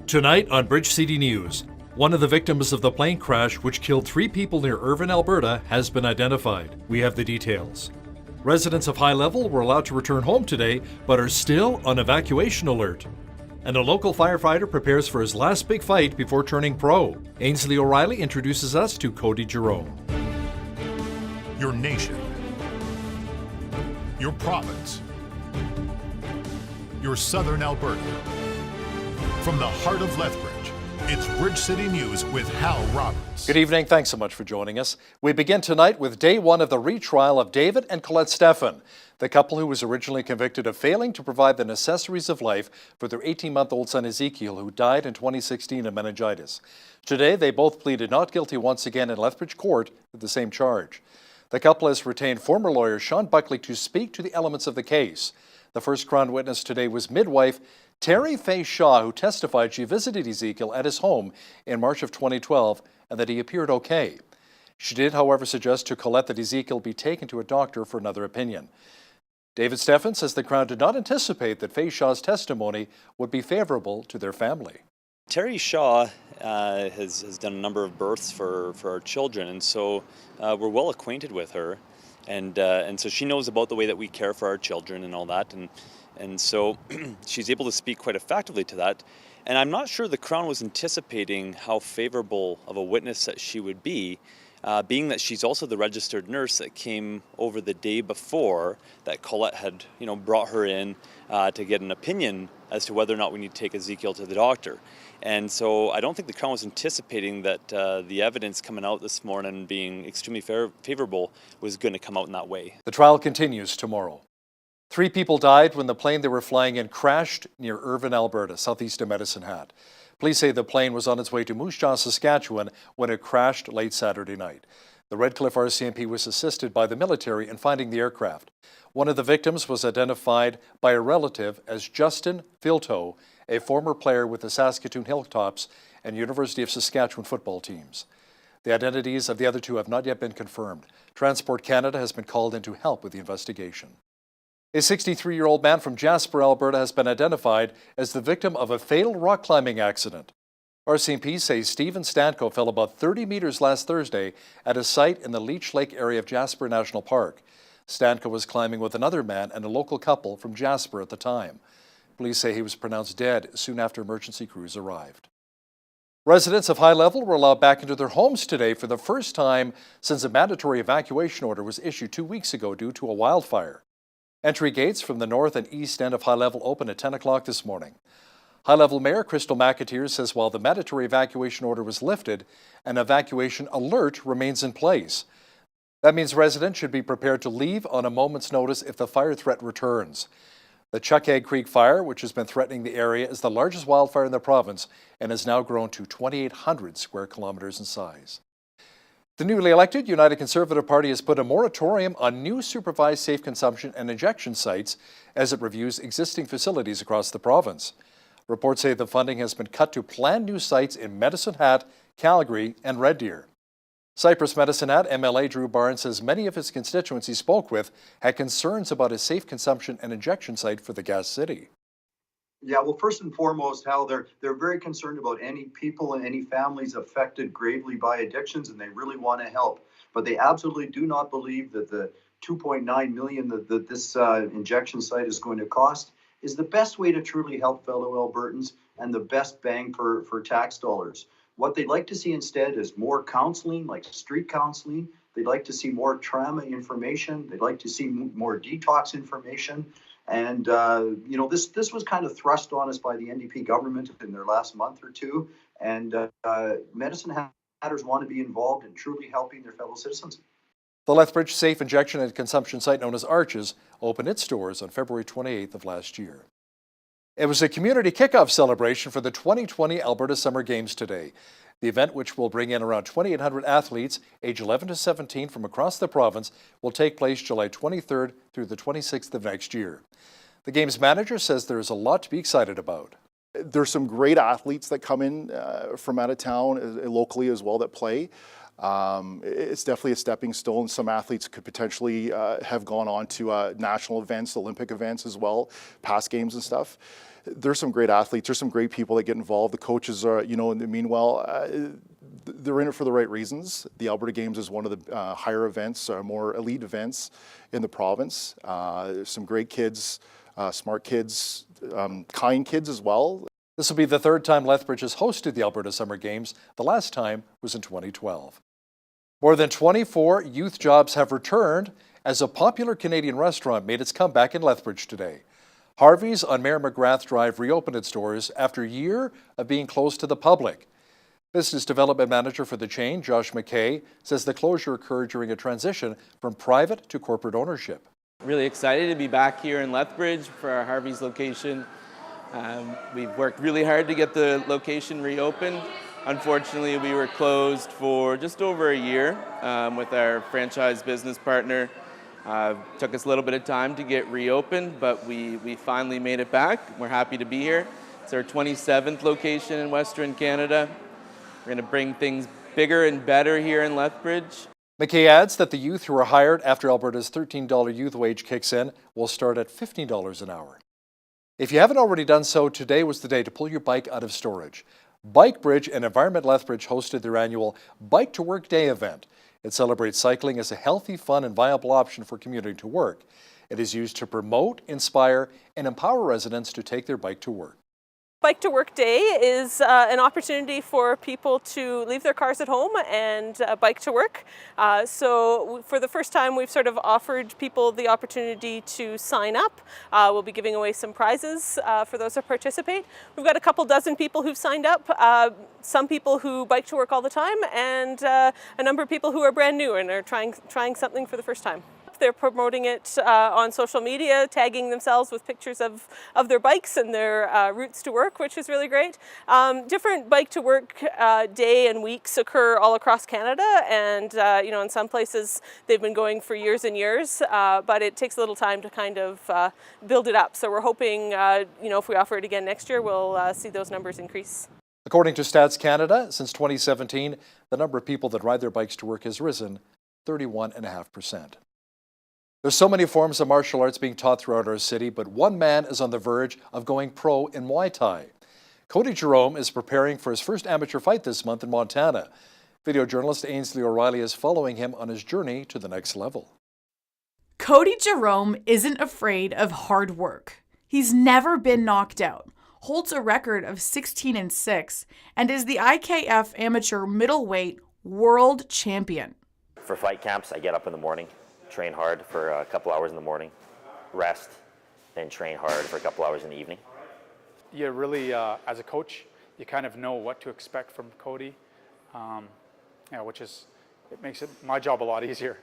Tonight on Bridge City News, one of the victims of the plane crash which killed 3 people near Irvine, Alberta, has been identified. We have the details. Residents of High Level were allowed to return home today, but are still on evacuation alert. And a local firefighter prepares for his last big fight before turning pro. Ainsley O'Reilly introduces us to Cody Jerome. Your nation. Your province. Your southern Alberta. From the heart of Lethbridge, it's Bridge City News with Hal Roberts. Good evening. Thanks so much for joining us. We begin tonight with day one of the retrial of David and Colette Stephan, the couple who was originally convicted of failing to provide the necessaries of life for their 18-month-old son Ezekiel, who died in 2016 of meningitis. Today, they both pleaded not guilty once again in Lethbridge Court with the same charge. The couple has retained former lawyer Sean Buckley to speak to the elements of the case. The first Crown witness today was midwife Terry Faye Shaw, who testified she visited Ezekiel at his home in March of 2012 and that he appeared okay. She did, however, suggest to Colette that Ezekiel be taken to a doctor for another opinion. David Stephan says the Crown did not anticipate that Faye Shaw's testimony would be favorable to their family. Terry Shaw has done a number of births for our children, and so we're well acquainted with her, and so she knows about the way that we care for our children and all that, and so she's able to speak quite effectively to that. And I'm not sure the Crown was anticipating how favorable of a witness that she would be, being that she's also the registered nurse that came over the day before that Colette had, brought her in to get an opinion as to whether or not we need to take Ezekiel to the doctor. And so I don't think the Crown was anticipating that the evidence coming out this morning being extremely favorable was going to come out in that way. The trial continues tomorrow. 3 people died when the plane they were flying in crashed near Irvine, Alberta, southeast of Medicine Hat. Police say the plane was on its way to Moose Jaw, Saskatchewan when it crashed late Saturday night. The Red Cliff RCMP was assisted by the military in finding the aircraft. One of the victims was identified by a relative as Justin Filto, a former player with the Saskatoon Hilltops and University of Saskatchewan football teams. The identities of the other 2 have not yet been confirmed. Transport Canada has been called in to help with the investigation. A 63-year-old man from Jasper, Alberta has been identified as the victim of a fatal rock climbing accident. RCMP says Stephen Stanko fell about 30 meters last Thursday at a site in the Leech Lake area of Jasper National Park. Stanko was climbing with another man and a local couple from Jasper at the time. Police say he was pronounced dead soon after emergency crews arrived. Residents of High Level were allowed back into their homes today for the first time since a mandatory evacuation order was issued 2 weeks ago due to a wildfire. Entry gates from the north and east end of High Level opened at 10 o'clock this morning. High Level Mayor Crystal McAteer says while the mandatory evacuation order was lifted, an evacuation alert remains in place. That means residents should be prepared to leave on a moment's notice if the fire threat returns. The Chuckegg Creek fire, which has been threatening the area, is the largest wildfire in the province and has now grown to 2,800 square kilometers in size. The newly elected United Conservative Party has put a moratorium on new supervised safe consumption and injection sites as it reviews existing facilities across the province. Reports say the funding has been cut to planned new sites in Medicine Hat, Calgary, and Red Deer. Cypress Medicine Hat MLA Drew Barnes says many of his constituents he spoke with had concerns about a safe consumption and injection site for the gas city. Yeah, well, first and foremost, Hal, they're very concerned about any people and any families affected gravely by addictions, and they really want to help. But they absolutely do not believe that the $2.9 million that this injection site is going to cost is the best way to truly help fellow Albertans and the best bang for tax dollars. What they'd like to see instead is more counseling, like street counseling. They'd like to see more trauma information. They'd like to see more detox information. And, this was kind of thrust on us by the NDP government in their last month or two. And Medicine Hatters want to be involved in truly helping their fellow citizens. The Lethbridge Safe Injection and Consumption site known as Arches opened its doors on February 28th of last year. It was a community kickoff celebration for the 2020 Alberta Summer Games today. The event, which will bring in around 2,800 athletes aged 11 to 17 from across the province, will take place July 23rd through the 26th of next year. The Games manager says there is a lot to be excited about. There's some great athletes that come in from out of town, locally as well, that play. It's definitely a stepping stone. Some athletes could potentially have gone on to national events, Olympic events as well, past games and stuff. There's some great athletes. There's some great people that get involved. The coaches are, meanwhile, they're in it for the right reasons. The Alberta Games is one of the higher events, more elite events in the province. There's some great kids, smart kids, kind kids as well. This will be the third time Lethbridge has hosted the Alberta Summer Games. The last time was in 2012. More than 24 youth jobs have returned as a popular Canadian restaurant made its comeback in Lethbridge today. Harvey's on Mayor McGrath Drive reopened its doors after a year of being closed to the public. Business Development Manager for the chain, Josh McKay, says the closure occurred during a transition from private to corporate ownership. Really excited to be back here in Lethbridge for our Harvey's location. We've worked really hard to get the location reopened. Unfortunately, we were closed for just over a year with our franchise business partner. Took us a little bit of time to get reopened, but we finally made it back. We're happy to be here. It's our 27th location in Western Canada. We're going to bring things bigger and better here in Lethbridge. McKay adds that the youth who are hired after Alberta's $13 youth wage kicks in will start at $15 an hour. If you haven't already done so, today was the day to pull your bike out of storage. Bike Bridge and Environment Lethbridge hosted their annual Bike to Work Day event. It celebrates cycling as a healthy, fun, and viable option for commuting to work. It is used to promote, inspire, and empower residents to take their bike to work. Bike to Work Day is an opportunity for people to leave their cars at home and bike to work. So for the first time, we've sort of offered people the opportunity to sign up. We'll be giving away some prizes for those who participate. We've got a couple dozen people who've signed up, some people who bike to work all the time, and a number of people who are brand new and are trying something for the first time. They're promoting it on social media, tagging themselves with pictures of their bikes and their routes to work, which is really great. Different Bike to Work day and weeks occur all across Canada, and in some places they've been going for years and years, but it takes a little time to kind of build it up. So we're hoping, if we offer it again next year, we'll see those numbers increase. According to Stats Canada, since 2017, the number of people that ride their bikes to work has risen 31.5%. There's so many forms of martial arts being taught throughout our city, but one man is on the verge of going pro in Muay Thai. Cody Jerome is preparing for his first amateur fight this month in Montana. Video journalist Ainsley O'Reilly is following him on his journey to the next level. Cody Jerome isn't afraid of hard work. He's never been knocked out, holds a record of 16-6, and is the IKF amateur middleweight world champion. For fight camps, I get up in the morning, train hard for a couple hours in the morning, rest, then train hard for a couple hours in the evening. You really, as a coach, you kind of know what to expect from Cody, it makes my job a lot easier.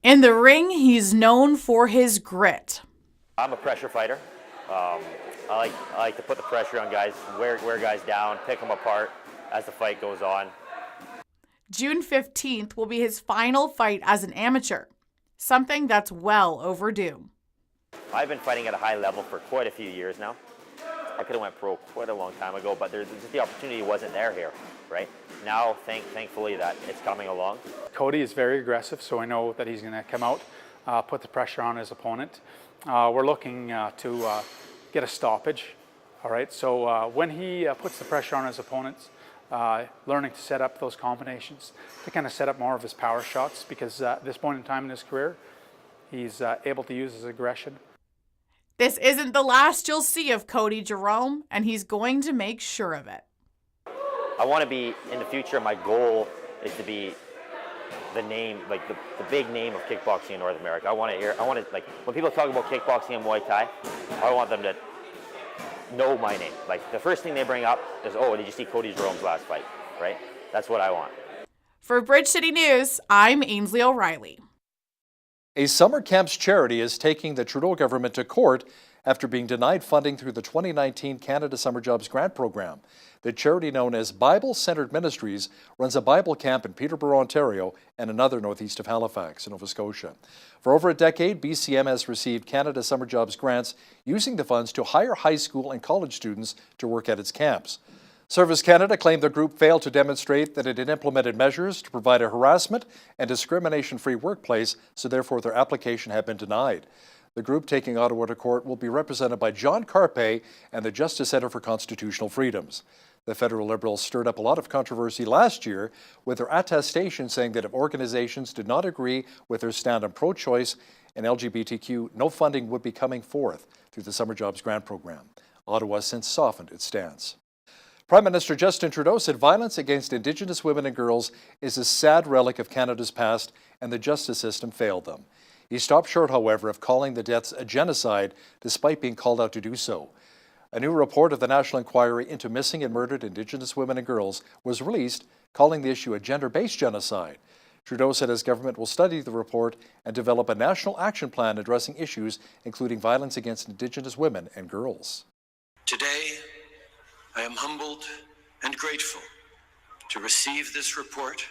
In the ring, he's known for his grit. I'm a pressure fighter. I like to put the pressure on guys, wear guys down, pick them apart as the fight goes on. June 15th will be his final fight as an amateur, something that's well overdue. I've been fighting at a high level for quite a few years now. I could have went pro quite a long time ago, but just the opportunity wasn't there here, right? Now, thankfully that it's coming along. Cody is very aggressive, so I know that he's going to come out, put the pressure on his opponent. We're looking to get a stoppage, all right? So when he puts the pressure on his opponents, learning to set up those combinations, to kind of set up more of his power shots, because at this point in time in his career, he's able to use his aggression. This isn't the last you'll see of Cody Jerome, and he's going to make sure of it. I want to be, in the future, my goal is to be the name, like the big name of kickboxing in North America. I want to, like, when people talk about kickboxing and Muay Thai, I want them to know my name. Like, the first thing they bring up is, oh, did you see Cody Jerome's last fight, right? That's what I want. For Bridge City News, I'm Ainsley O'Reilly. A summer camps charity is taking the Trudeau government to court after being denied funding through the 2019 Canada Summer Jobs Grant Program. The charity, known as Bible-Centered Ministries, runs a Bible camp in Peterborough, Ontario, and another northeast of Halifax, Nova Scotia. For over a decade, BCM has received Canada Summer Jobs grants, using the funds to hire high school and college students to work at its camps. Service Canada claimed the group failed to demonstrate that it had implemented measures to provide a harassment and discrimination-free workplace, so therefore their application had been denied. The group taking Ottawa to court will be represented by John Carpe and the Justice Centre for Constitutional Freedoms. The federal Liberals stirred up a lot of controversy last year with their attestation saying that if organizations did not agree with their stand on pro-choice and LGBTQ, no funding would be coming forth through the Summer Jobs Grant Program. Ottawa has since softened its stance. Prime Minister Justin Trudeau said violence against Indigenous women and girls is a sad relic of Canada's past and the justice system failed them. He stopped short, however, of calling the deaths a genocide despite being called out to do so. A new report of the National Inquiry into Missing and Murdered Indigenous Women and Girls was released, calling the issue a gender-based genocide. Trudeau said his government will study the report and develop a national action plan addressing issues including violence against Indigenous women and girls. Today, I am humbled and grateful to receive this report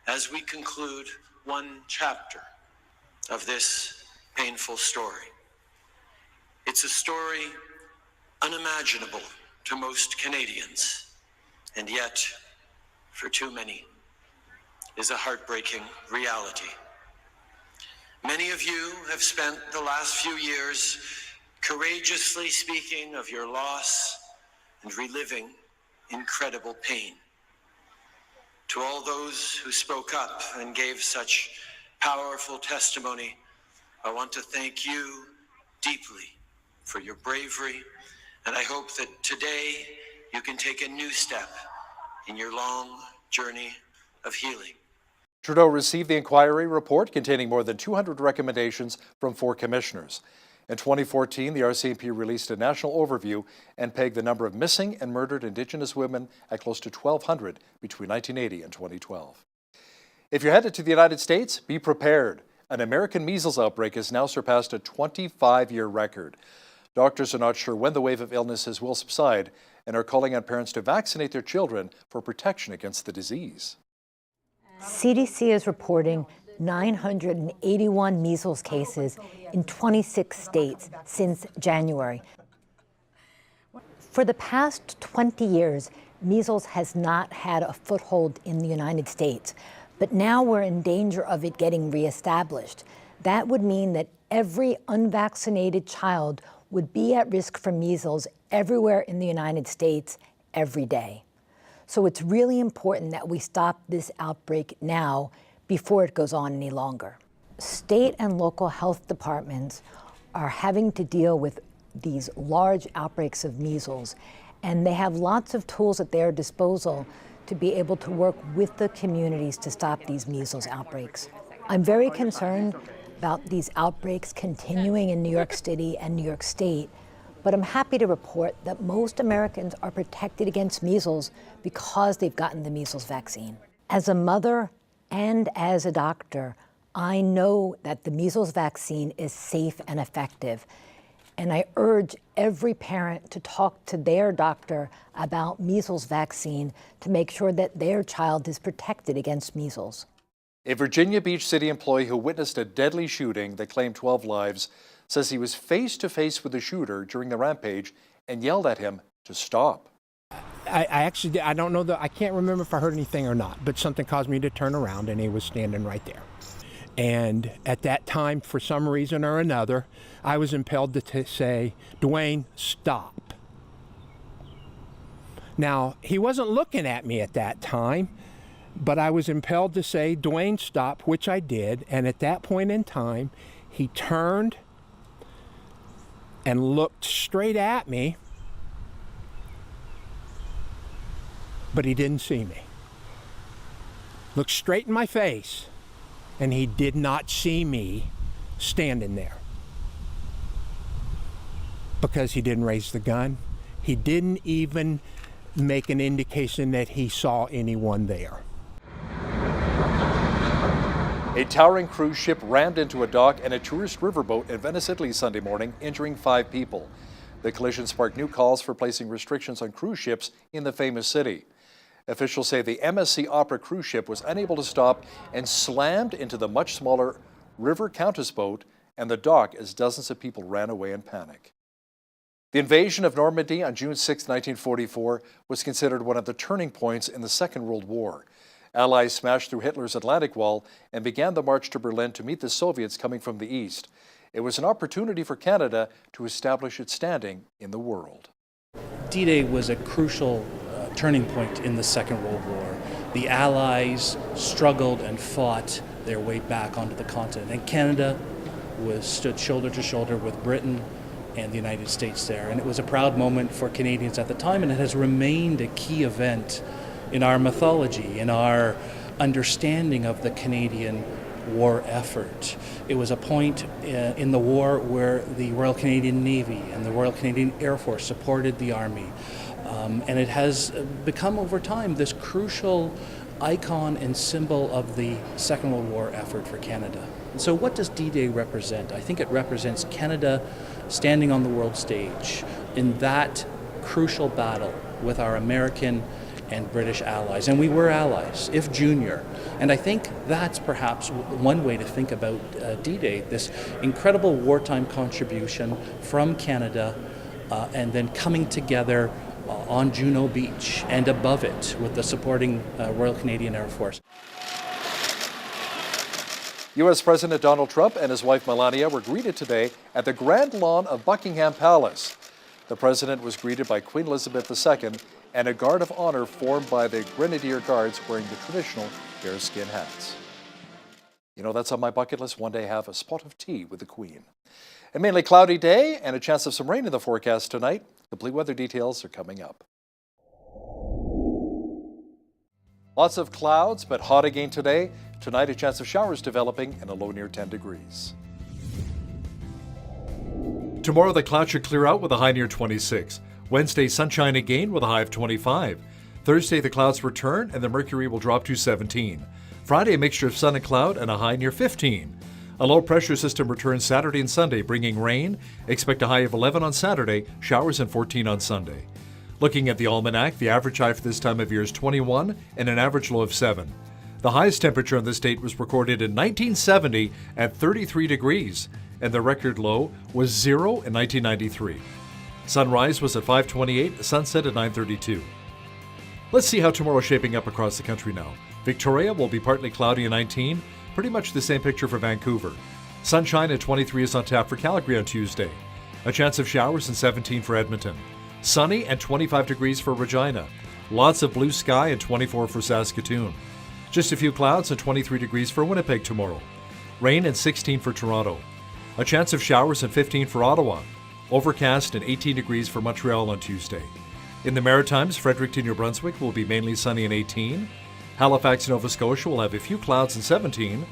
as we conclude one chapter of this painful story. It's a story unimaginable to most Canadians, and yet, for too many, is a heartbreaking reality. Many of you have spent the last few years courageously speaking of your loss and reliving incredible pain. To all those who spoke up and gave such powerful testimony, I want to thank you deeply for your bravery, and I hope that today you can take a new step in your long journey of healing. Trudeau received the inquiry report containing more than 200 recommendations from 4 commissioners. In 2014, the RCMP released a national overview and pegged the number of missing and murdered Indigenous women at close to 1,200 between 1980 and 2012. If you're headed to the United States, be prepared. An American measles outbreak has now surpassed a 25-year record. Doctors are not sure when the wave of illnesses will subside and are calling on parents to vaccinate their children for protection against the disease. CDC is reporting 981 measles cases in 26 states since January. For the past 20 years, measles has not had a foothold in the United States, but now we're in danger of it getting reestablished. That would mean that every unvaccinated child would be at risk for measles everywhere in the United States every day. So it's really important that we stop this outbreak now before it goes on any longer. State and local health departments are having to deal with these large outbreaks of measles, and they have lots of tools at their disposal to be able to work with the communities to stop these measles outbreaks. I'm very concerned about these outbreaks continuing in New York City and New York State, but I'm happy to report that most Americans are protected against measles because they've gotten the measles vaccine. As a mother and as a doctor, I know that the measles vaccine is safe and effective, and I urge every parent to talk to their doctor about measles vaccine to make sure that their child is protected against measles. A Virginia Beach city employee who witnessed a deadly shooting that claimed 12 lives says he was face-to-face with the shooter during the rampage and yelled at him to stop. I don't know, I can't remember if I heard anything or not, but something caused me to turn around and he was standing right there. And at that time, for some reason or another, I was impelled to say, "Dwayne, stop." Now, he wasn't looking at me at that time, but I was impelled to say, "Dwayne, stop," which I did. And at that point in time, he turned and looked straight at me, but he didn't see me. Looked straight in my face, and he did not see me standing there. Because he didn't raise the gun. He didn't even make an indication that he saw anyone there. A towering cruise ship rammed into a dock and a tourist riverboat in Venice, Italy Sunday morning, injuring 5 people. The collision sparked new calls for placing restrictions on cruise ships in the famous city. Officials say the MSC Opera cruise ship was unable to stop and slammed into the much smaller River Countess boat and the dock as dozens of people ran away in panic. The invasion of Normandy on June 6, 1944 was considered one of the turning points in the Second World War. Allies smashed through Hitler's Atlantic Wall and began the march to Berlin to meet the Soviets coming from the east. It was an opportunity for Canada to establish its standing in the world. D-Day was a crucial turning point in the Second World War. The Allies struggled and fought their way back onto the continent, and Canada stood shoulder to shoulder with Britain and the United States there. And it was a proud moment for Canadians at the time, and it has remained a key event in our mythology, in our understanding of the Canadian war effort. It was a point in the war where the Royal Canadian Navy and the Royal Canadian Air Force supported the Army. And it has become over time this crucial icon and symbol of the Second World War effort for Canada. And so what does D-Day represent? I think it represents Canada standing on the world stage in that crucial battle with our American and British allies. And we were allies, if junior. And I think that's perhaps one way to think about D-Day, this incredible wartime contribution from Canada and then coming together on Juno Beach and above it with the supporting Royal Canadian Air Force. U.S. President Donald Trump and his wife Melania were greeted today at the Grand Lawn of Buckingham Palace. The president was greeted by Queen Elizabeth II and a guard of honor formed by the Grenadier Guards wearing the traditional bearskin hats. You know, that's on my bucket list, one day have a spot of tea with the Queen. A mainly cloudy day and a chance of some rain in the forecast tonight. Complete weather details are coming up. Lots of clouds, but hot again today. Tonight, a chance of showers developing and a low near 10 degrees. Tomorrow, the clouds should clear out with a high near 26. Wednesday, sunshine again with a high of 25. Thursday, the clouds return and the mercury will drop to 17. Friday, a mixture of sun and cloud and a high near 15. A low pressure system returns Saturday and Sunday, bringing rain. Expect a high of 11 on Saturday, showers and 14 on Sunday. Looking at the almanac, the average high for this time of year is 21 and an average low of 7. The highest temperature on this date was recorded in 1970 at 33 degrees, and the record low was 0 in 1993. Sunrise was at 5:28, sunset at 9:32. Let's see how tomorrow's shaping up across the country now. Victoria will be partly cloudy at 19, pretty much the same picture for Vancouver. Sunshine at 23 is on tap for Calgary on Tuesday. A chance of showers and 17 for Edmonton. Sunny and 25 degrees for Regina. Lots of blue sky and 24 for Saskatoon. Just a few clouds and 23 degrees for Winnipeg tomorrow. Rain and 16 for Toronto. A chance of showers and 15 for Ottawa. Overcast and 18 degrees for Montreal on Tuesday. In the Maritimes, Fredericton, New Brunswick will be mainly sunny and 18. Halifax, Nova Scotia will have a few clouds and 17.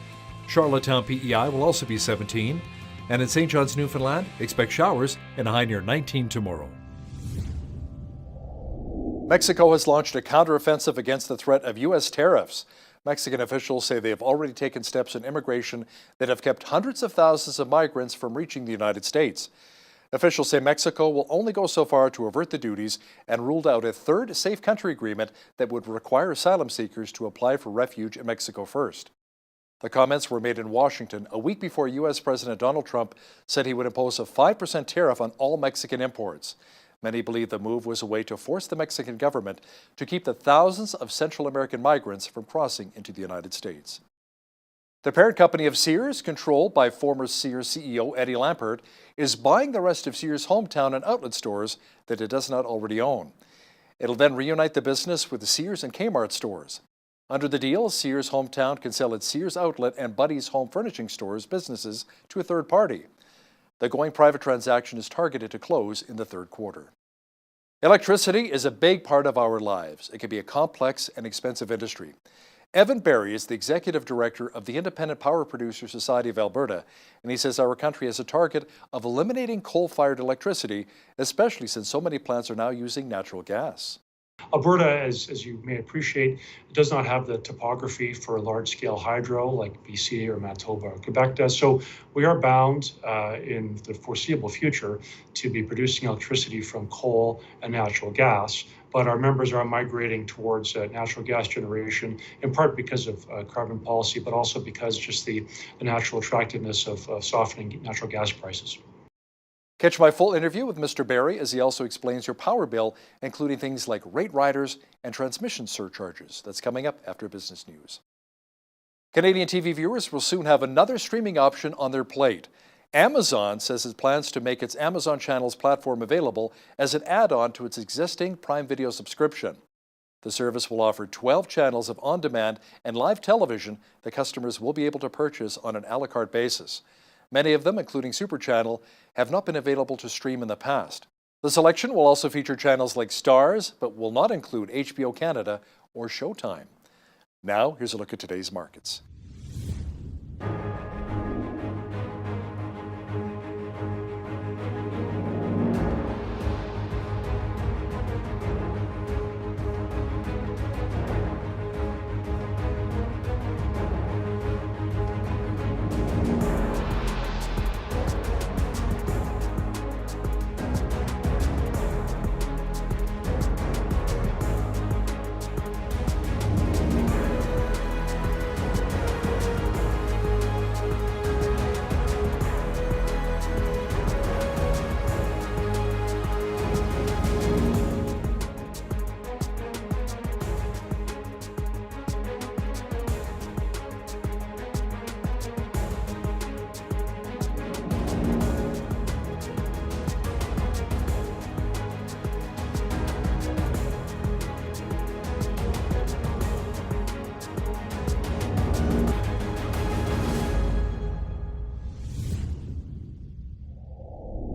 Charlottetown, PEI will also be 17. And in St. John's, Newfoundland, expect showers and a high near 19 tomorrow. Mexico has launched a counteroffensive against the threat of U.S. tariffs. Mexican officials say they have already taken steps in immigration that have kept hundreds of thousands of migrants from reaching the United States. Officials say Mexico will only go so far to avert the duties and ruled out a third safe country agreement that would require asylum seekers to apply for refuge in Mexico first. The comments were made in Washington a week before U.S. President Donald Trump said he would impose a 5% tariff on all Mexican imports. Many believe the move was a way to force the Mexican government to keep the thousands of Central American migrants from crossing into the United States. The parent company of Sears, controlled by former Sears CEO Eddie Lampert, is buying the rest of Sears' hometown and outlet stores that it does not already own. It'll then reunite the business with the Sears and Kmart stores. Under the deal, Sears Hometown can sell its Sears Outlet and Buddy's Home Furnishing stores businesses to a third party. The going private transaction is targeted to close in the third quarter. Electricity is a big part of our lives. It can be a complex and expensive industry. Evan Barry is the executive director of the Independent Power Producers Society of Alberta, and he says our country has a target of eliminating coal-fired electricity, especially since so many plants are now using natural gas. Alberta, as you may appreciate, does not have the topography for large-scale hydro like BC or Manitoba or Quebec does. So we are bound in the foreseeable future to be producing electricity from coal and natural gas. But our members are migrating towards natural gas generation, in part because of carbon policy, but also because just the natural attractiveness of softening natural gas prices. Catch my full interview with Mr. Barry as he also explains your power bill, including things like rate riders and transmission surcharges. That's coming up after business news. Canadian TV viewers will soon have another streaming option on their plate. Amazon says it plans to make its Amazon Channels platform available as an add-on to its existing Prime Video subscription. The service will offer 12 channels of on-demand and live television that customers will be able to purchase on an a la carte basis. Many of them, including Super Channel, have not been available to stream in the past. The selection will also feature channels like Stars, but will not include HBO Canada or Showtime. Now, here's a look at today's markets.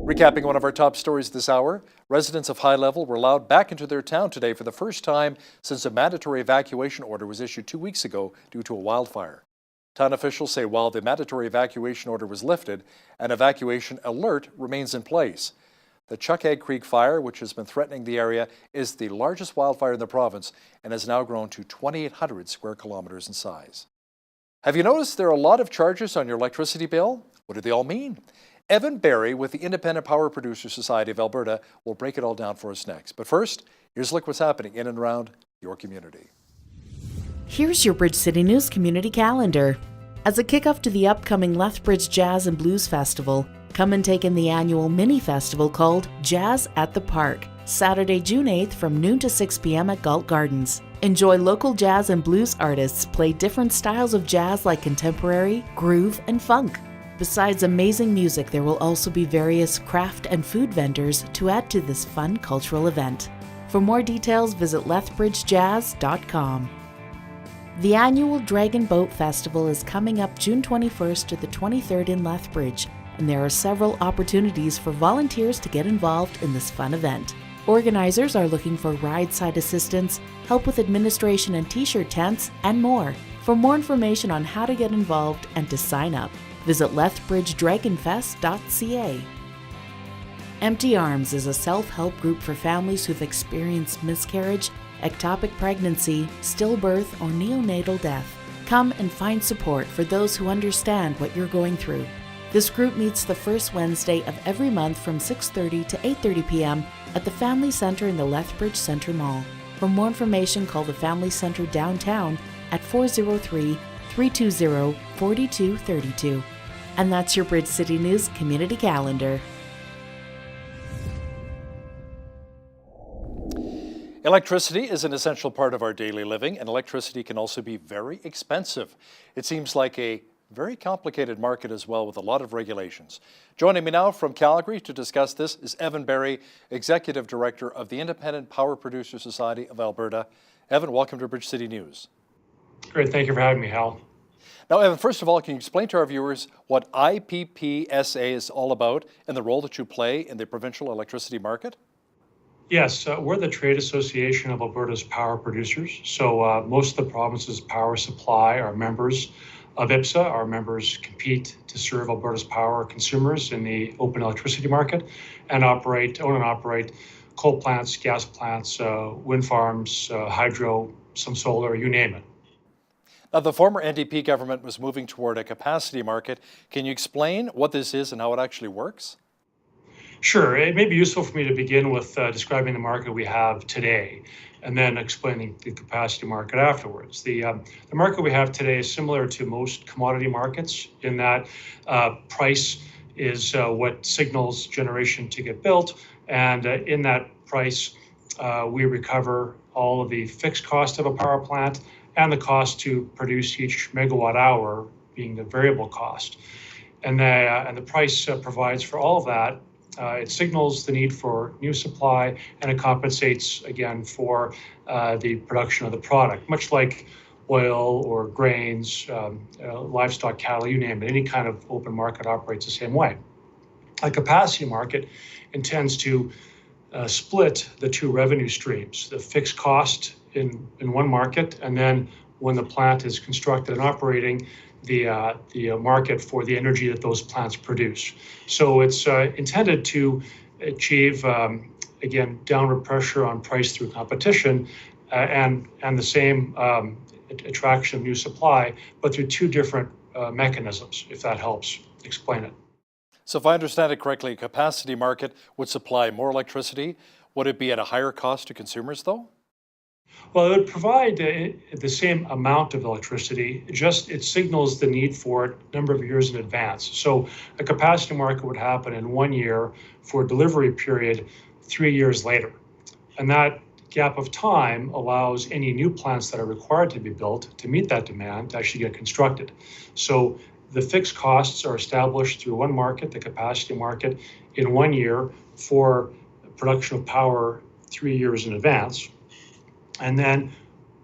Recapping one of our top stories this hour, residents of High Level were allowed back into their town today for the first time since a mandatory evacuation order was issued 2 weeks ago due to a wildfire. Town officials say while the mandatory evacuation order was lifted, an evacuation alert remains in place. The Chuckegg Creek fire, which has been threatening the area, is the largest wildfire in the province and has now grown to 2,800 square kilometers in size. Have you noticed there are a lot of charges on your electricity bill? What do they all mean? Evan Barry with the Independent Power Producers Society of Alberta will break it all down for us next. But first, here's a look what's happening in and around your community. Here's your Bridge City News community calendar. As a kickoff to the upcoming Lethbridge Jazz and Blues Festival, come and take in the annual mini festival called Jazz at the Park, Saturday, June 8th from noon to 6 p.m. at Galt Gardens. Enjoy local jazz and blues artists play different styles of jazz like contemporary, groove, and funk. Besides amazing music, there will also be various craft and food vendors to add to this fun cultural event. For more details, visit lethbridgejazz.com. The annual Dragon Boat Festival is coming up June 21st to the 23rd in Lethbridge, and there are several opportunities for volunteers to get involved in this fun event. Organizers are looking for ride-side assistance, help with administration and t-shirt tents, and more. For more information on how to get involved and to sign up, visit lethbridgedragonfest.ca. Empty Arms is a self-help group for families who've experienced miscarriage, ectopic pregnancy, stillbirth, or neonatal death. Come and find support for those who understand what you're going through. This group meets the first Wednesday of every month from 6:30 to 8:30 p.m. at the Family Center in the Lethbridge Centre Mall. For more information, call the Family Center downtown at 403-320-4232. And that's your Bridge City News community calendar. Electricity is an essential part of our daily living, and electricity can also be very expensive. It seems like a very complicated market as well, with a lot of regulations. Joining me now from Calgary to discuss this is Evan Barry, Executive Director of the Independent Power Producers Society of Alberta. Evan, welcome to Bridge City News. Great, thank you for having me, Hal. Now, Evan, first of all, can you explain to our viewers what IPPSA is all about and the role that you play in the provincial electricity market? Yes, we're the trade association of Alberta's power producers. So most of the province's power supply are members of IPSA. Our members compete to serve Alberta's power consumers in the open electricity market and own and operate coal plants, gas plants, wind farms, hydro, some solar, you name it. Now, the former NDP government was moving toward a capacity market. Can you explain what this is and how it actually works? Sure. It may be useful for me to begin with describing the market we have today and then explaining the capacity market afterwards. The market we have today is similar to most commodity markets in that price is what signals generation to get built. And in that price, we recover all of the fixed cost of a power plant and the cost to produce each megawatt hour, being the variable cost. And the price provides for all of that. It signals the need for new supply, and it compensates again for the production of the product, much like oil or grains, livestock, cattle, you name it. Any kind of open market operates the same way. A capacity market intends to split the two revenue streams, the fixed cost in one market, and then when the plant is constructed and operating, the market for the energy that those plants produce. So it's intended to achieve, again, downward pressure on price through competition and the same attraction of new supply, but through two different mechanisms, if that helps explain it. So if I understand it correctly, a capacity market would supply more electricity. Would it be at a higher cost to consumers, though? Well, it would provide the same amount of electricity, just it signals the need for it a number of years in advance. So a capacity market would happen in 1 year for a delivery period 3 years later. And that gap of time allows any new plants that are required to be built to meet that demand to actually get constructed. So the fixed costs are established through one market, the capacity market, in 1 year for production of power 3 years in advance. And then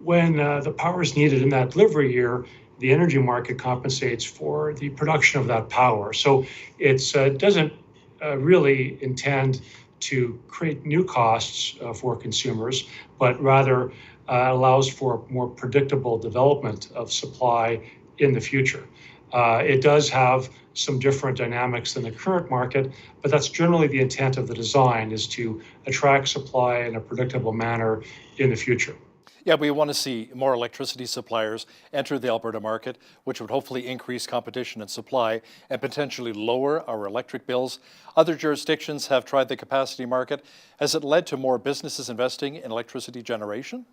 when the power is needed in that delivery year, the energy market compensates for the production of that power. So it doesn't really intend to create new costs for consumers, but rather allows for more predictable development of supply in the future. It does have some different dynamics than the current market, but that's generally the intent of the design, is to attract supply in a predictable manner in the future. Yeah, we want to see more electricity suppliers enter the Alberta market, which would hopefully increase competition and supply and potentially lower our electric bills. Other jurisdictions have tried the capacity market. Has it led to more businesses investing in electricity generation?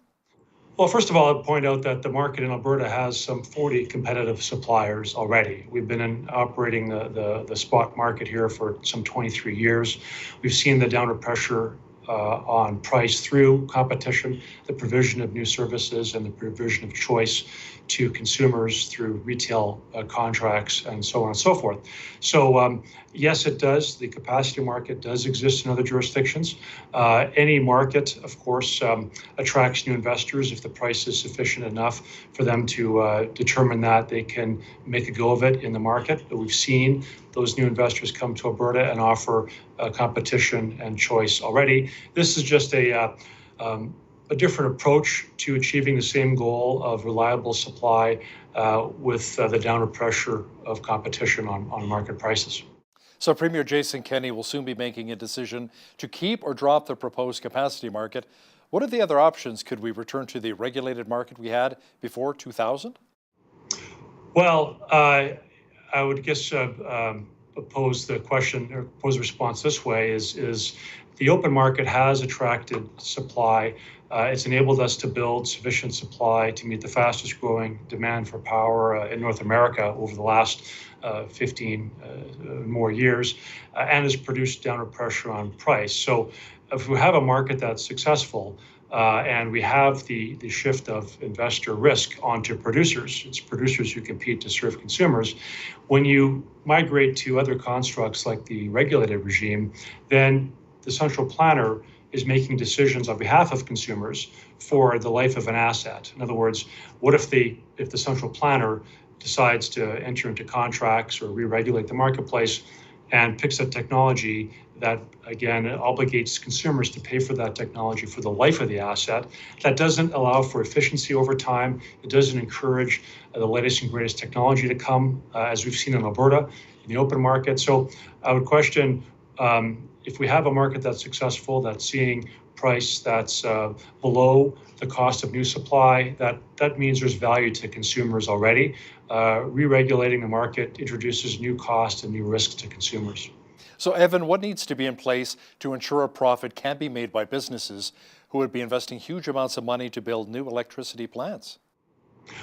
Well, first of all, I'd point out that the market in Alberta has some 40 competitive suppliers already. We've been operating the spot market here for some 23 years. We've seen the downward pressure on price through competition, the provision of new services, and the provision of choice to consumers through retail contracts and so on and so forth. So yes, it does. The capacity market does exist in other jurisdictions. Any market, of course, attracts new investors if the price is sufficient enough for them to determine that they can make a go of it in the market. We've seen those new investors come to Alberta and offer competition and choice already. This is just a different approach to achieving the same goal of reliable supply with the downward pressure of competition on market prices. So Premier Jason Kenney will soon be making a decision to keep or drop the proposed capacity market. What are the other options? Could we return to the regulated market we had before 2000? Well, I would guess pose the question or pose a response this way is the open market has attracted supply. It's enabled us to build sufficient supply to meet the fastest growing demand for power in North America over the last 15 more years, and has produced downward pressure on price. So if we have a market that's successful, and we have the shift of investor risk onto producers, it's producers who compete to serve consumers. When you migrate to other constructs like the regulated regime, then the central planner is making decisions on behalf of consumers for the life of an asset. In other words, what if the central planner decides to enter into contracts or re-regulate the marketplace and picks a technology that, again, obligates consumers to pay for that technology for the life of the asset. That doesn't allow for efficiency over time. It doesn't encourage the latest and greatest technology to come, as we've seen in Alberta, in the open market. So I would question, if we have a market that's successful, that's seeing price that's below the cost of new supply, that means there's value to consumers already. Re-regulating the market introduces new costs and new risks to consumers. So Evan, what needs to be in place to ensure a profit can be made by businesses who would be investing huge amounts of money to build new electricity plants?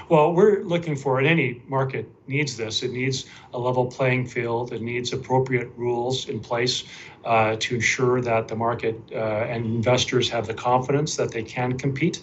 Well, we're looking for, and any market needs this, it needs a level playing field, it needs appropriate rules in place to ensure that the market and investors have the confidence that they can compete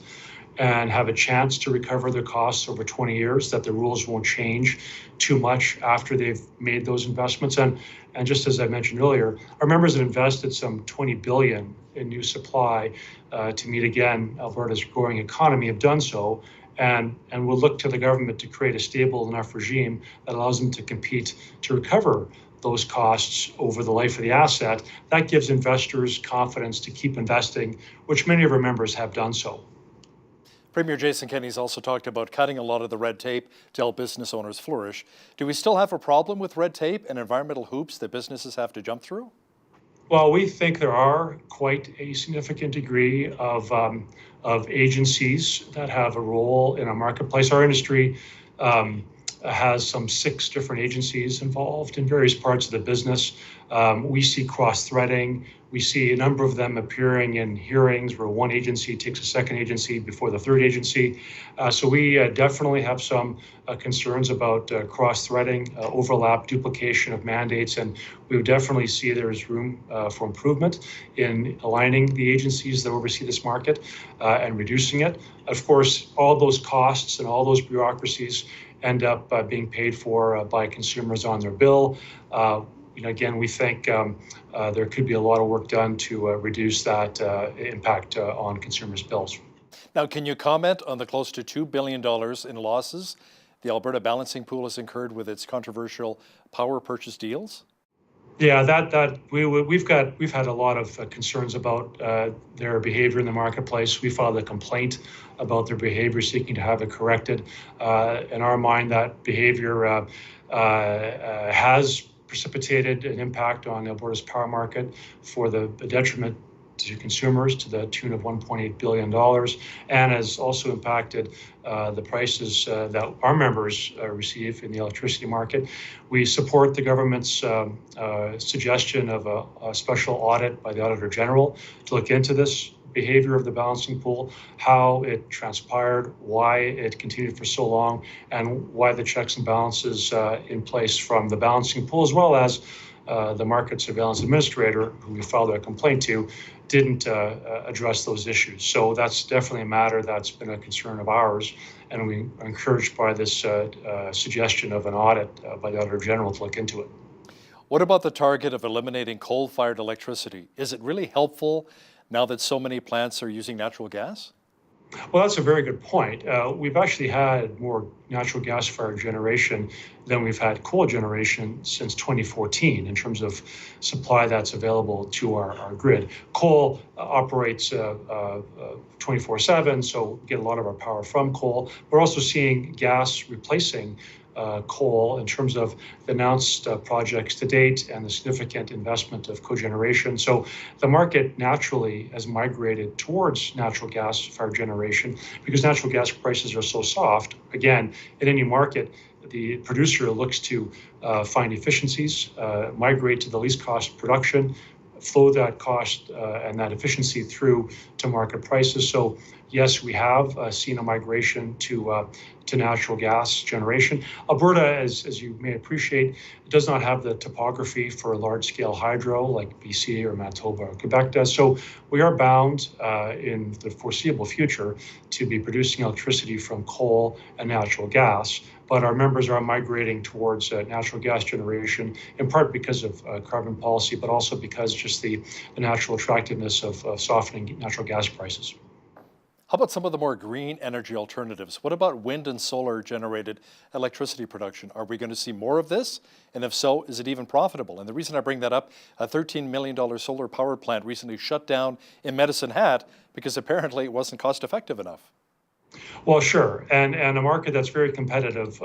and have a chance to recover their costs over 20 years, that the rules won't change too much after they've made those investments. And just as I mentioned earlier, our members have invested some $20 billion in new supply to meet, again, Alberta's growing economy, have done so. And we'll look to the government to create a stable enough regime that allows them to compete to recover those costs over the life of the asset. That gives investors confidence to keep investing, which many of our members have done so. Premier Jason Kenney's also talked about cutting a lot of the red tape to help business owners flourish. Do we still have a problem with red tape and environmental hoops that businesses have to jump through? Well, we think there are quite a significant degree of agencies that have a role in our marketplace. Our industry has some 6 different agencies involved in various parts of the business. We see cross-threading. We see a number of them appearing in hearings where one agency takes a second agency before the third agency. So we definitely have some concerns about cross-threading, overlap, duplication of mandates, and we would definitely see there is room for improvement in aligning the agencies that oversee this market and reducing it. Of course, all those costs and all those bureaucracies end up being paid for by consumers on their bill. Again, we think there could be a lot of work done to reduce that impact on consumers' bills. Now, can you comment on the close to $2 billion in losses the Alberta Balancing Pool has incurred with its controversial power purchase deals? Yeah, we've had a lot of concerns about their behavior in the marketplace. We filed a complaint about their behavior, seeking to have it corrected. In our mind, that behavior has precipitated an impact on Alberta's power market for the detriment to consumers to the tune of $1.8 billion, and has also impacted the prices that our members receive in the electricity market. We support the government's suggestion of a special audit by the Auditor General to look into this behavior of the balancing pool, how it transpired, why it continued for so long, and why the checks and balances in place from the balancing pool, as well as the Market Surveillance Administrator, who we filed a complaint to, didn't address those issues. So that's definitely a matter that's been a concern of ours, and we are encouraged by this suggestion of an audit by the Auditor General to look into it. What about the target of eliminating coal-fired electricity? Is it really helpful now that so many plants are using natural gas? Well, that's a very good point. We've actually had more natural gas-fired generation than we've had coal generation since 2014 in terms of supply that's available to our grid. Coal operates 24/7, so we get a lot of our power from coal. We're also seeing gas replacing coal in terms of the announced projects to date and the significant investment of cogeneration. So the market naturally has migrated towards natural gas-fired generation because natural gas prices are so soft. Again, in any market, the producer looks to find efficiencies, migrate to the least cost production, flow that cost and that efficiency through to market prices. So yes, we have seen a migration to natural gas generation. Alberta, as you may appreciate, does not have the topography for large-scale hydro like BC or Manitoba or Quebec does. So we are bound in the foreseeable future to be producing electricity from coal and natural gas. But our members are migrating towards natural gas generation, in part because of carbon policy, but also because just the natural attractiveness of softening natural gas prices. How about some of the more green energy alternatives? What about wind and solar generated electricity production? Are we going to see more of this? And if so, is it even profitable? And the reason I bring that up, a $13 million solar power plant recently shut down in Medicine Hat because apparently it wasn't cost effective enough. Well, sure, and a market that's very competitive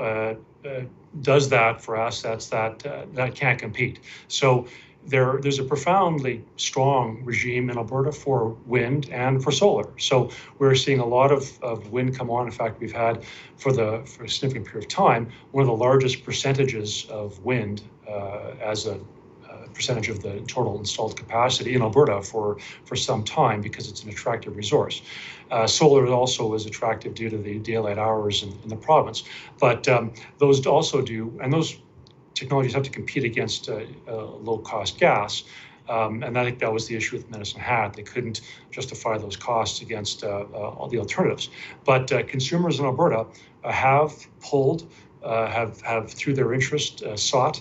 does that for assets that can't compete. So there's a profoundly strong regime in Alberta for wind and for solar. So we're seeing a lot of wind come on. In fact, we've had for a significant period of time one of the largest percentages of wind as a percentage of the total installed capacity in Alberta for some time because it's an attractive resource. Solar also is attractive due to the daylight hours in the province, but those also do, and those technologies have to compete against low-cost gas. And I think that was the issue with Medicine Hat. They couldn't justify those costs against all the alternatives. But consumers in Alberta have pulled, have through their interest sought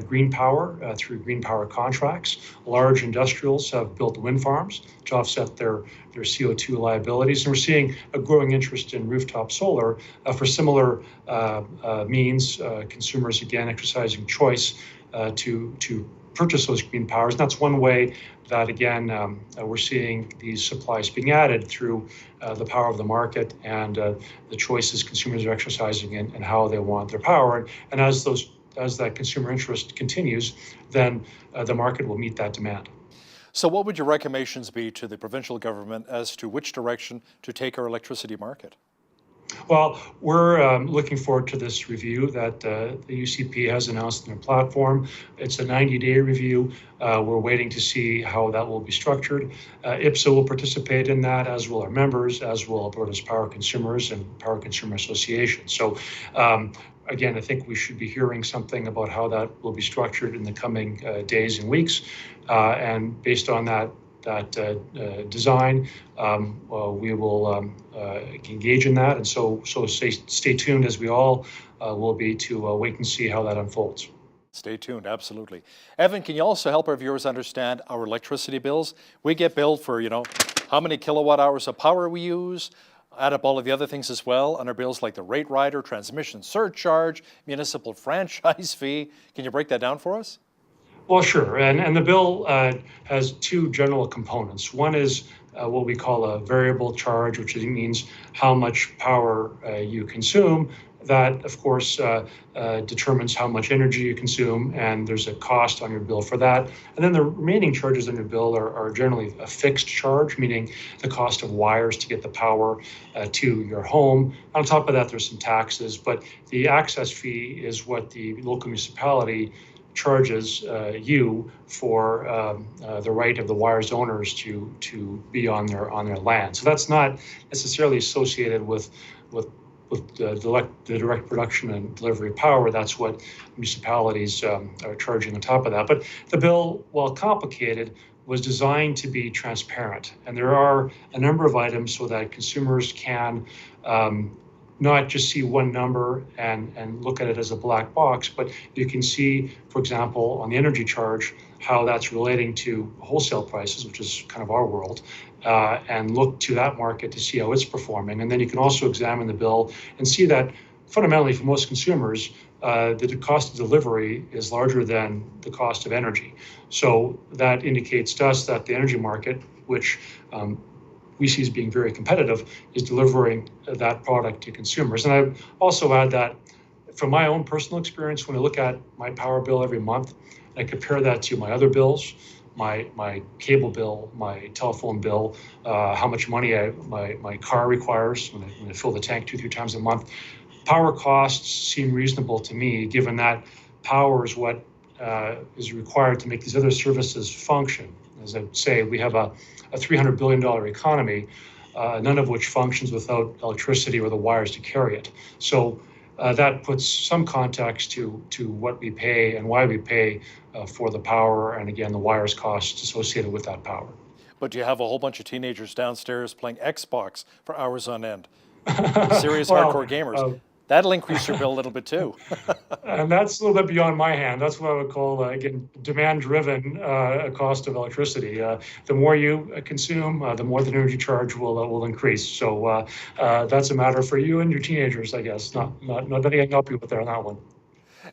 green power through green power contracts. Large industrials have built wind farms to offset their CO2 liabilities. And we're seeing a growing interest in rooftop solar for similar means. Consumers, again, exercising choice to purchase those green powers. And that's one way that, again, we're seeing these supplies being added through the power of the market and the choices consumers are exercising in how they want their power. And as that consumer interest continues, then the market will meet that demand. So what would your recommendations be to the provincial government as to which direction to take our electricity market? Well, we're looking forward to this review that the UCP has announced in their platform. It's a 90-day review. We're waiting to see how that will be structured. IPSA will participate in that, as will our members, as will Alberta's power consumers and power consumer associations. So again, I think we should be hearing something about how that will be structured in the coming days and weeks. And based on that design, we will engage in that. And so stay tuned, as we all will be, to wait and see how that unfolds. Stay tuned, absolutely. Evan, can you also help our viewers understand our electricity bills? We get billed for, how many kilowatt hours of power we use, add up all of the other things as well on our bills, like the rate rider, transmission surcharge, municipal franchise fee. Can you break that down for us? Well, sure. And the bill has two general components. One is what we call a variable charge, which means how much power you consume. That, of course, determines how much energy you consume, and there's a cost on your bill for that. And then the remaining charges on your bill are generally a fixed charge, meaning the cost of wires to get the power to your home. On top of that, there's some taxes, but the access fee is what the local municipality charges you for the right of the wires owners to be on their land. So that's not necessarily associated with the direct production and delivery of power. That's what municipalities are charging on top of that. But the bill, while complicated, was designed to be transparent. And there are a number of items so that consumers can not just see one number and look at it as a black box, but you can see, for example, on the energy charge, how that's relating to wholesale prices, which is kind of our world, and look to that market to see how it's performing. And then you can also examine the bill and see that fundamentally for most consumers, the cost of delivery is larger than the cost of energy. So that indicates to us that the energy market, which we see as being very competitive, is delivering that product to consumers. And I also add that from my own personal experience, when I look at my power bill every month, and I compare that to my other bills, my cable bill, my telephone bill, how much money my car requires when I fill the tank 2-3 times a month, power costs seem reasonable to me, given that power is what is required to make these other services function. As I say, we have a $300 billion economy, none of which functions without electricity or the wires to carry it. So that puts some context to what we pay and why we pay for the power, and again, the wires costs associated with that power. But do you have a whole bunch of teenagers downstairs playing Xbox for hours on end? Serious hardcore gamers. That'll increase your bill a little bit too. And that's a little bit beyond my hand. That's what I would call, again, demand-driven cost of electricity. The more you consume, the more the energy charge will increase. So that's a matter for you and your teenagers, I guess. Not nothing I can help you with there on that one.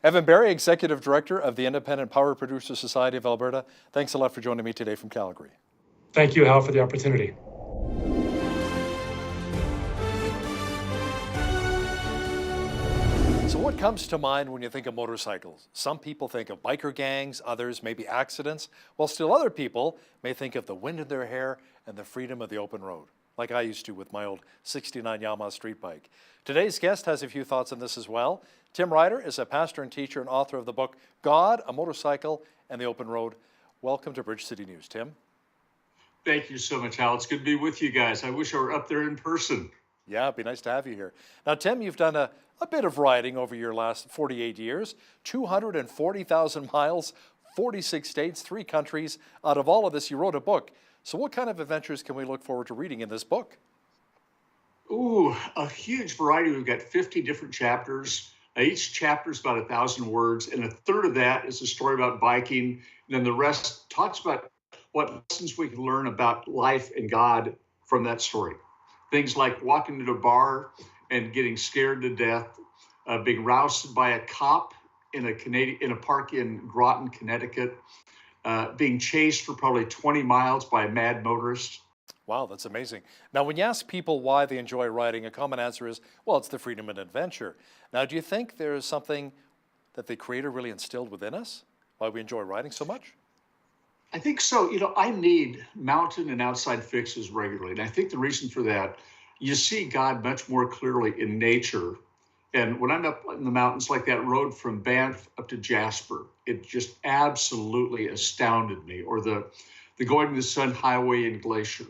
Evan Barry, Executive Director of the Independent Power Producers Society of Alberta. Thanks a lot for joining me today from Calgary. Thank you, Hal, for the opportunity. So what comes to mind when you think of motorcycles? Some people think of biker gangs, others maybe accidents, while still other people may think of the wind in their hair and the freedom of the open road. like I used to with my old 69 Yamaha street bike. Today's guest has a few thoughts on this as well. Tim Ryder is a pastor and teacher and author of the book, God, a Motorcycle and the Open Road. Welcome to Bridge City News, Tim. Thank you so much, Hal. It's good to be with you guys. I wish I were up there in person. Yeah, it'd be nice to have you here. Now, Tim, you've done a bit of riding over your last 48 years, 240,000 miles, 46 states, 3 countries. Out of all of this, you wrote a book. So what kind of adventures can we look forward to reading in this book? Ooh, a huge variety. We've got 50 different chapters. Each chapter is about 1,000 words, and a third of that is a story about biking. And then the rest talks about what lessons we can learn about life and God from that story. Things like walking into a bar and getting scared to death, being roused by a cop in a park in Groton, Connecticut, being chased for probably 20 miles by a mad motorist. Wow, that's amazing. Now, when you ask people why they enjoy riding, a common answer is, well, it's the freedom and adventure. Now, do you think there's something that the Creator really instilled within us, why we enjoy riding so much? I think so. I need mountain and outside fixes regularly. And I think the reason for that, you see God much more clearly in nature. And when I'm up in the mountains, like that road from Banff up to Jasper, it just absolutely astounded me. Or the Going to the Sun Highway in Glacier.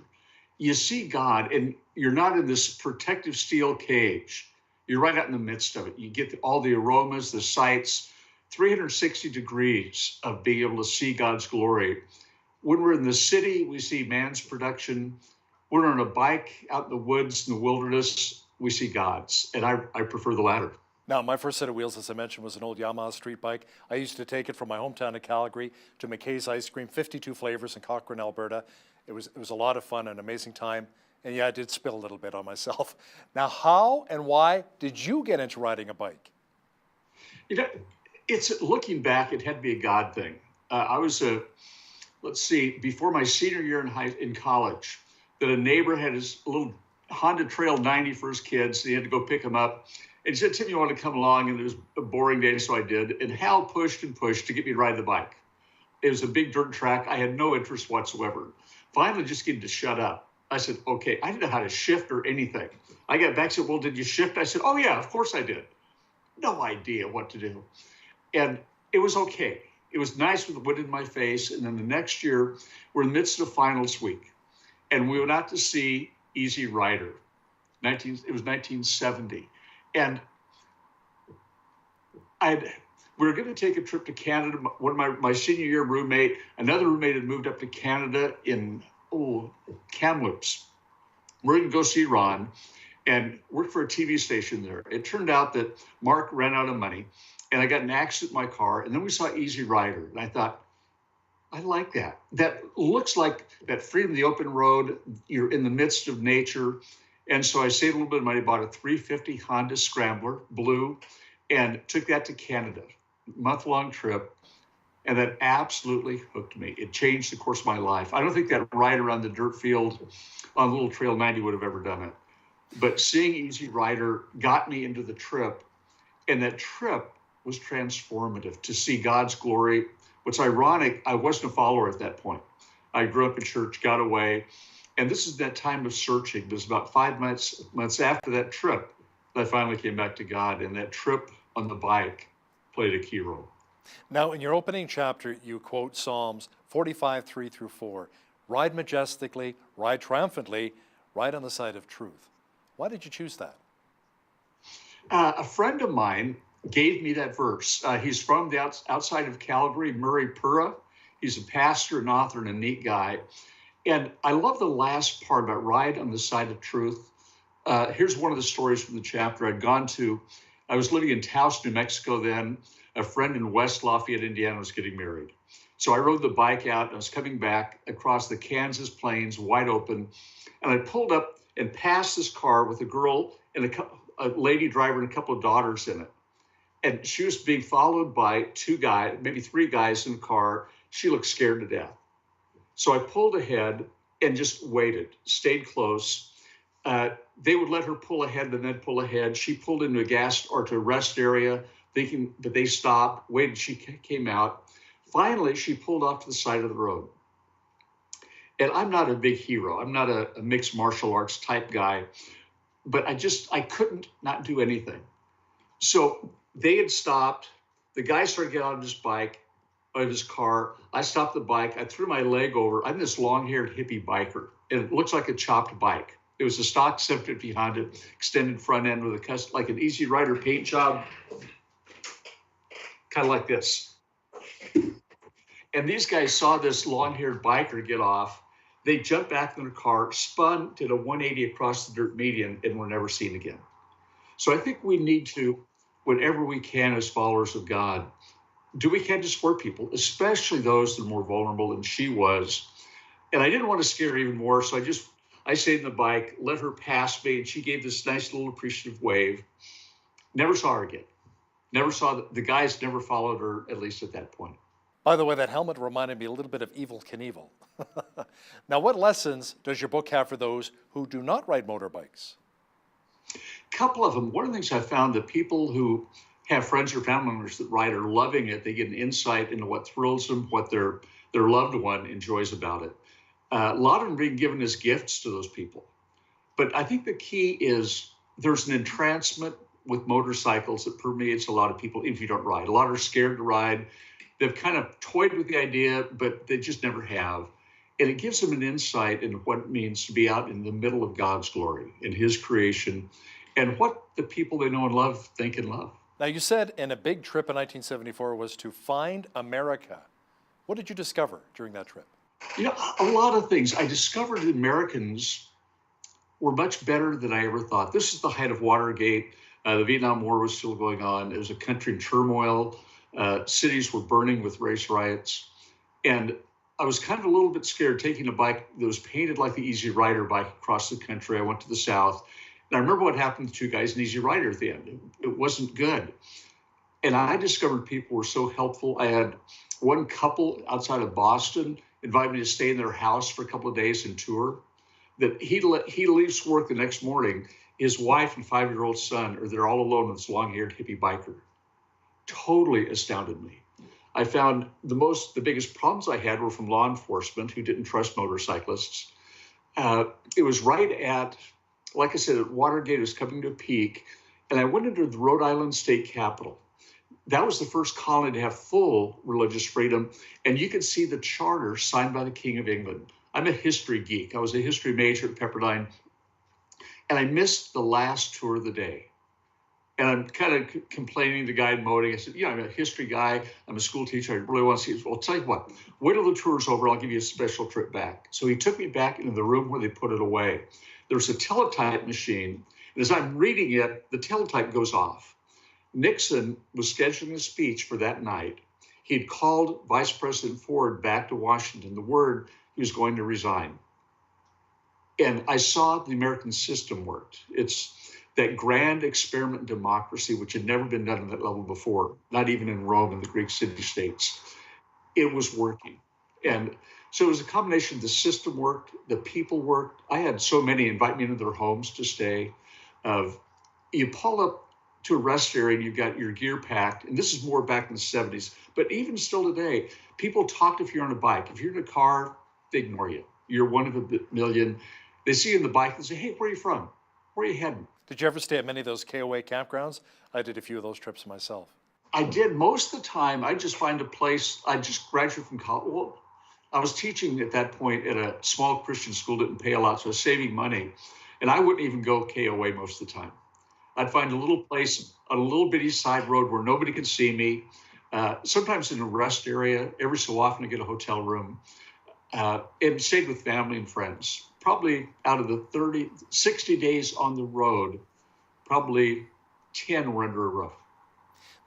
You see God, and you're not in this protective steel cage. You're right out in the midst of it. You get all the aromas, the sights, 360 degrees of being able to see God's glory. When we're in the city, we see man's production. When we're on a bike out in the woods, in the wilderness, we see God's. And I prefer the latter. Now, my first set of wheels, as I mentioned, was an old Yamaha street bike. I used to take it from my hometown of Calgary to McKay's Ice Cream, 52 flavors in Cochrane, Alberta. It was a lot of fun, an amazing time. And yeah, I did spill a little bit on myself. Now, how and why did you get into riding a bike? It's looking back, it had to be a God thing. I was before my senior year in college, that a neighbor had his little Honda Trail 90 for his kids. So he had to go pick them up. And he said, Tim, you want to come along? And it was a boring day, so I did. And Hal pushed and pushed to get me to ride the bike. It was a big dirt track. I had no interest whatsoever. Finally, just getting to shut up. I said, okay, I didn't know how to shift or anything. I got back and said, well, did you shift? I said, oh, yeah, of course I did. No idea what to do. And it was okay. It was nice with the wind in my face. And then the next year, we're in the midst of finals week. And we went out to see Easy Rider. It was 1970. And we were going to take a trip to Canada. One of my senior year roommate, another roommate had moved up to Canada in Kamloops. We're going to go see Ron and work for a TV station there. It turned out that Mark ran out of money, and I got in an accident in my car. And then we saw Easy Rider, and I thought, I like that. That looks like that freedom of the open road. You're in the midst of nature. And so I saved a little bit of money, bought a 350 Honda Scrambler, blue, and took that to Canada, month-long trip. And that absolutely hooked me. It changed the course of my life. I don't think that ride around the dirt field on Little Trail 90 would have ever done it. But seeing Easy Rider got me into the trip. And that trip was transformative to see God's glory. What's ironic, I wasn't a follower at that point. I grew up in church, got away. And this is that time of searching. It was about 5 months after that trip that I finally came back to God. And that trip on the bike played a key role. Now, in your opening chapter, you quote Psalms 45, 3 through 4. Ride majestically, ride triumphantly, ride on the side of truth. Why did you choose that? A friend of mine gave me that verse. He's from the outside of Calgary, Murray Pura. He's a pastor, an author, and a neat guy. And I love the last part about ride on the side of truth. Here's one of the stories from the chapter. I was living in Taos, New Mexico then. A friend in West Lafayette, Indiana was getting married. So I rode the bike out, and I was coming back across the Kansas plains, wide open. And I pulled up and passed this car with a girl and a lady driver and a couple of daughters in it. And she was being followed by 2 guys, maybe 3 guys in the car. She looked scared to death. So I pulled ahead and just waited, stayed close. They would let her pull ahead and then pull ahead. She pulled into a rest area, thinking that they stopped, waited, she came out. Finally, she pulled off to the side of the road. And I'm not a big hero. I'm not a mixed martial arts type guy, but I couldn't not do anything. So they had stopped. The guy started getting out of his bike, out of his car. I stopped the bike. I threw my leg over. I'm this long-haired hippie biker, and it looks like a chopped bike. It was a stock 750 Honda, extended front end with like an Easy Rider paint job, kind of like this. And these guys saw this long-haired biker get off. They jumped back in their car, spun, did a 180 across the dirt median, and were never seen again. So I think we need to, whenever we can as followers of God, do we can to support people, especially those that are more vulnerable than she was. And I didn't want to scare her even more, so I stayed in the bike, let her pass me, and she gave this nice little appreciative wave. Never saw her again. Never saw the guys never followed her, at least at that point. By the way, that helmet reminded me a little bit of Evel Knievel. Now, what lessons does your book have for those who do not ride motorbikes? A couple of them. One of the things I found that people who have friends or family members that ride are loving it. They get an insight into what thrills them, what their loved one enjoys about it. A lot of them being given as gifts to those people. But I think the key is there's an entrancement with motorcycles that permeates a lot of people if you don't ride. A lot are scared to ride. They've kind of toyed with the idea, but they just never have. And it gives them an insight into what it means to be out in the middle of God's glory, in his creation, and what the people they know and love think and love. Now, you said in a big trip in 1974 was to find America. What did you discover during that trip? You know, a lot of things. I discovered that Americans were much better than I ever thought. This is the height of Watergate. The Vietnam War was still going on. It was a country in turmoil. Cities were burning with race riots. And I was kind of a little bit scared taking a bike that was painted like the Easy Rider bike across the country. I went to the South. And I remember what happened to two guys in Easy Rider at the end. It wasn't good. And I discovered people were so helpful. I had one couple outside of Boston invite me to stay in their house for a couple of days and tour. That he leaves work the next morning. His wife and 5-year-old son are there all alone with this long-haired hippie biker. Totally astounded me. I found the biggest problems I had were from law enforcement who didn't trust motorcyclists. It was right at, like I said, Watergate was coming to a peak, and I went into the Rhode Island State Capitol. That was the first colony to have full religious freedom, and you could see the charter signed by the King of England. I'm a history geek. I was a history major at Pepperdine, and I missed the last tour of the day. And I'm kind of complaining to the guy in Moding. I said, I'm a history guy. I'm a school teacher. I really want to see it. Well, I'll tell you what, wait till the tour's over. I'll give you a special trip back. So he took me back into the room where they put it away. There was a teletype machine. And as I'm reading it, the teletype goes off. Nixon was scheduling a speech for that night. He'd called Vice President Ford back to Washington. The word he was going to resign. And I saw the American system worked. It's that grand experiment in democracy, which had never been done at that level before, not even in Rome and the Greek city-states. It was working. And so it was a combination. The system worked, the people worked. I had so many invite me into their homes to stay. You pull up to a rest area and you've got your gear packed, and this is more back in the 70s, but even still today, people talk if you're on a bike. If you're in a car, they ignore you. You're one of a million. They see you in the bike and say, hey, where are you from? Where are you heading? Did you ever stay at many of those KOA campgrounds? I did a few of those trips myself. I did. Most of the time, I just find a place. I just graduated from college. Well, I was teaching at that point at a small Christian school, didn't pay a lot, so I was saving money. And I wouldn't even go KOA most of the time. I'd find a little place on a little bitty side road where nobody could see me. Sometimes in a rest area. Every so often I get a hotel room. And stayed with family and friends. Probably out of the 60 days on the road, probably 10 were under a roof.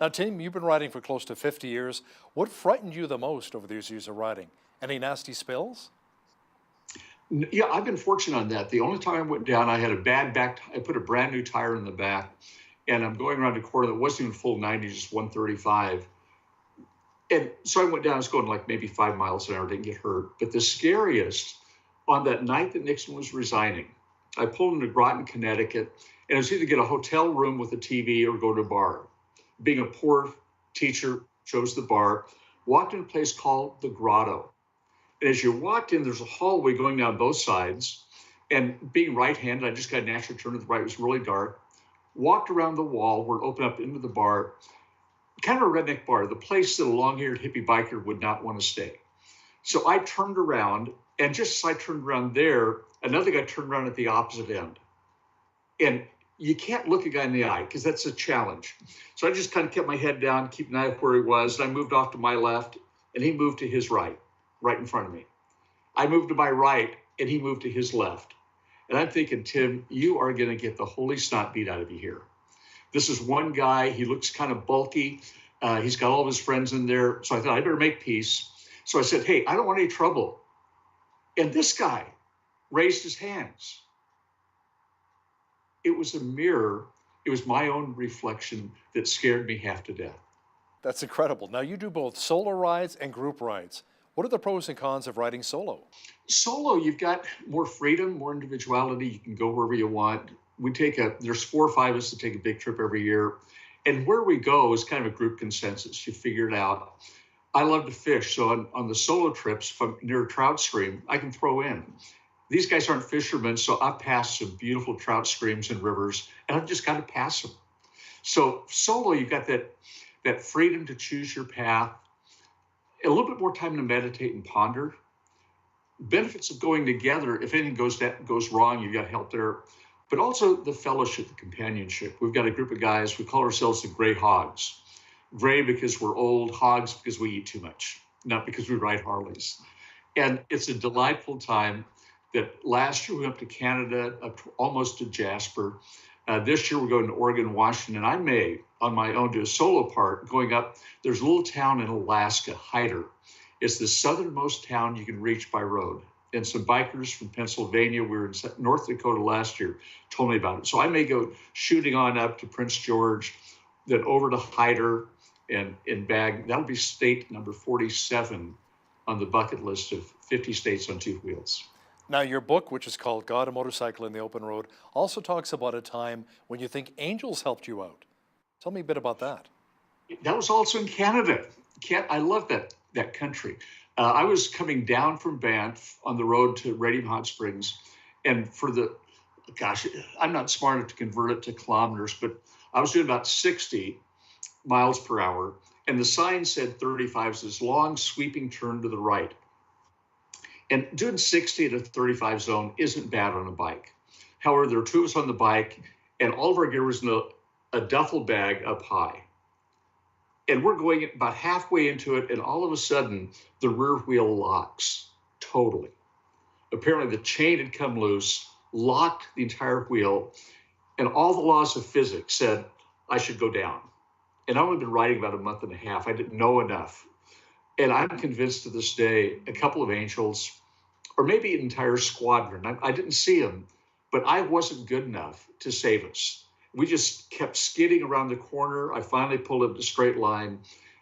Now, Tim, you've been riding for close to 50 years. What frightened you the most over these years of riding? Any nasty spills? Yeah, I've been fortunate on that. The only time I went down, I had a bad back. I put a brand new tire in the back, and I'm going around a corner that wasn't even full 90, just 135. And so I went down, I was going like maybe 5 miles an hour, didn't get hurt. But the scariest, on that night that Nixon was resigning, I pulled into Groton, Connecticut, and it was either get a hotel room with a TV or go to a bar. Being a poor teacher, chose the bar, walked in a place called the Grotto. And as you walked in, there's a hallway going down both sides. And being right-handed, I just got a natural turn to the right. It was really dark. Walked around the wall where it opened up into the bar. Kind of a redneck bar, the place that a long-haired hippie biker would not want to stay. So I turned around, and just as I turned around there, another guy turned around at the opposite end. And you can't look a guy in the eye because that's a challenge. So I just kind of kept my head down, keep an eye where he was, and I moved off to my left, and he moved to his right in front of me. I moved to my right, and he moved to his left. And I'm thinking, Tim, you are going to get the holy snot beat out of you here. This is one guy. He looks kind of bulky. He's got all of his friends in there. So I thought, I better make peace. So I said, hey, I don't want any trouble. And this guy raised his hands. It was a mirror. It was my own reflection that scared me half to death. That's incredible. Now, you do both solo rides and group rides. What are the pros and cons of riding solo? Solo, you've got more freedom, more individuality. You can go wherever you want. There's 4 or 5 of us that take a big trip every year. And where we go is kind of a group consensus. You figure it out. I love to fish. So on the solo trips, if I'm near a trout stream, I can throw in. These guys aren't fishermen, so I've passed some beautiful trout streams and rivers, and I've just got to pass them. So solo, you've got that freedom to choose your path, a little bit more time to meditate and ponder. Benefits of going together, if anything goes wrong, you've got help there. But also the fellowship, the companionship. We've got a group of guys, we call ourselves the Gray Hogs. Gray because we're old, Hogs because we eat too much, not because we ride Harleys. And it's a delightful time. That last year we went up to Canada, almost to Jasper. This year we're going to Oregon, Washington. I may, on my own, do a solo part going up. There's a little town in Alaska, Hyder. It's the southernmost town you can reach by road. And some bikers from Pennsylvania, we were in North Dakota last year, told me about it. So I may go shooting on up to Prince George, then over to Hyder and bag. That'll be state number 47 on the bucket list of 50 states on 2 wheels. Now, your book, which is called God, a Motorcycle in the Open Road, also talks about a time when you think angels helped you out. Tell me a bit about that. That was also in Canada. I love that country. I was coming down from Banff on the road to Radium Hot Springs, and I'm not smart enough to convert it to kilometers, but I was doing about 60 miles per hour, and the sign said 35, so this long sweeping turn to the right. And doing 60 at a 35 zone isn't bad on a bike. However, there were 2 of us on the bike, and all of our gear was in a duffel bag up high. And we're going about halfway into it, and all of a sudden, the rear wheel locks totally. Apparently, the chain had come loose, locked the entire wheel, and all the laws of physics said I should go down. And I've only been riding about a month and a half. I didn't know enough. And I'm convinced to this day, a couple of angels, or maybe an entire squadron, I didn't see them, but I wasn't good enough to save us. We just kept skidding around the corner. I finally pulled up the straight line.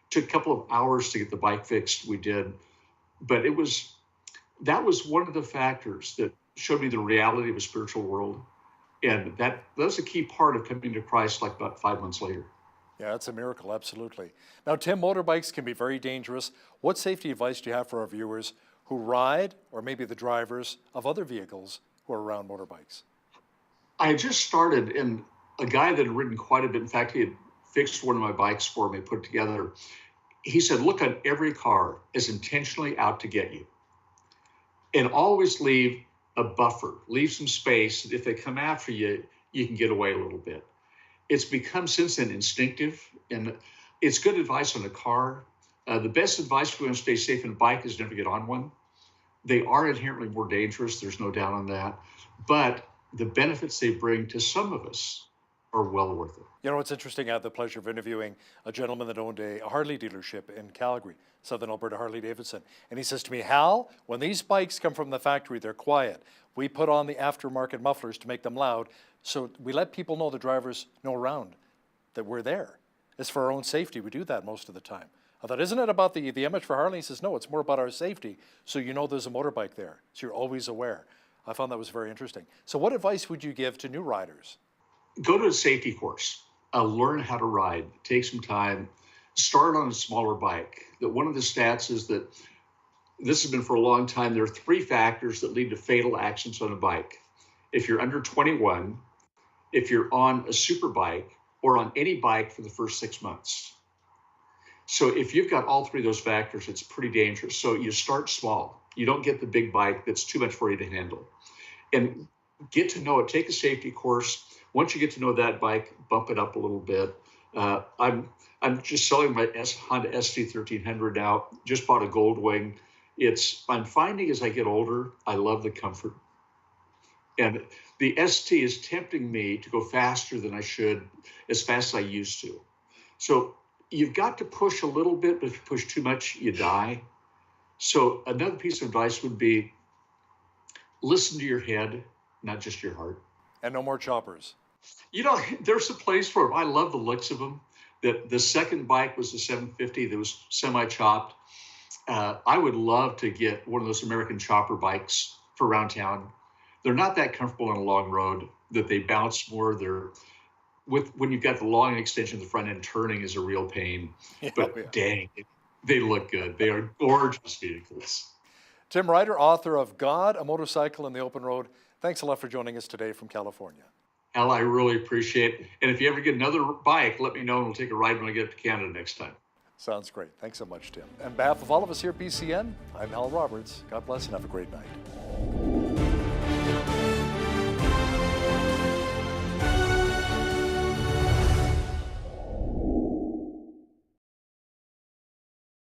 Took a couple of hours to get the bike fixed. We did. But that was one of the factors that showed me the reality of a spiritual world. And that was a key part of coming to Christ like about 5 months later. Yeah, it's a miracle, absolutely. Now, Tim, motorbikes can be very dangerous. What safety advice do you have for our viewers who ride, or maybe the drivers of other vehicles who are around motorbikes? I had just started, and a guy that had ridden quite a bit, in fact, he had fixed one of my bikes for me, put it together. He said, look on every car as intentionally out to get you. And always leave a buffer, leave some space. That if they come after you, you can get away a little bit. It's become since then instinctive, and it's good advice on a car. The best advice if we want to stay safe in a bike is never get on one. They are inherently more dangerous, there's no doubt on that. But the benefits they bring to some of us are well worth it. You know, it's interesting. I had the pleasure of interviewing a gentleman that owned a Harley dealership in Calgary, Southern Alberta, Harley Davidson. And he says to me, Hal, when these bikes come from the factory, they're quiet. We put on the aftermarket mufflers to make them loud. So we let people know, the drivers know around, that we're there. It's for our own safety. We do that most of the time. I thought, isn't it about the image for Harley? He says, no, it's more about our safety. So you know there's a motorbike there. So you're always aware. I found that was very interesting. So what advice would you give to new riders? Go to a safety course. Learn how to ride. Take some time. Start on a smaller bike. That one of the stats is that this has been for a long time, there are 3 factors that lead to fatal accidents on a bike. If you're under 21, if you're on a super bike, or on any bike for the first 6 months. So if you've got all 3 of those factors, it's pretty dangerous. So you start small. You don't get the big bike that's too much for you to handle. And get to know it. Take a safety course. Once you get to know that bike, bump it up a little bit. I'm just selling my Honda SC 1300 now. Just bought a Goldwing. I'm finding as I get older, I love the comfort. And the ST is tempting me to go faster than I should, as fast as I used to. So you've got to push a little bit, but if you push too much, you die. So another piece of advice would be listen to your head, not just your heart. And no more choppers. You know, there's a place for them. I love the looks of them. The second bike was the 750 that was semi-chopped. I would love to get one of those American chopper bikes for around town. They're not that comfortable on a long road, that they bounce more. When you've got the long extension of the front end, turning is a real pain. But dang, they look good. They are gorgeous vehicles. Tim Ryder, author of God, a Motorcycle in the Open Road. Thanks a lot for joining us today from California. Al, I really appreciate it. And if you ever get another bike, let me know and we'll take a ride when I get up to Canada next time. Sounds great. Thanks so much, Tim. On behalf of all of us here at BCN, I'm Hal Roberts. God bless and have a great night.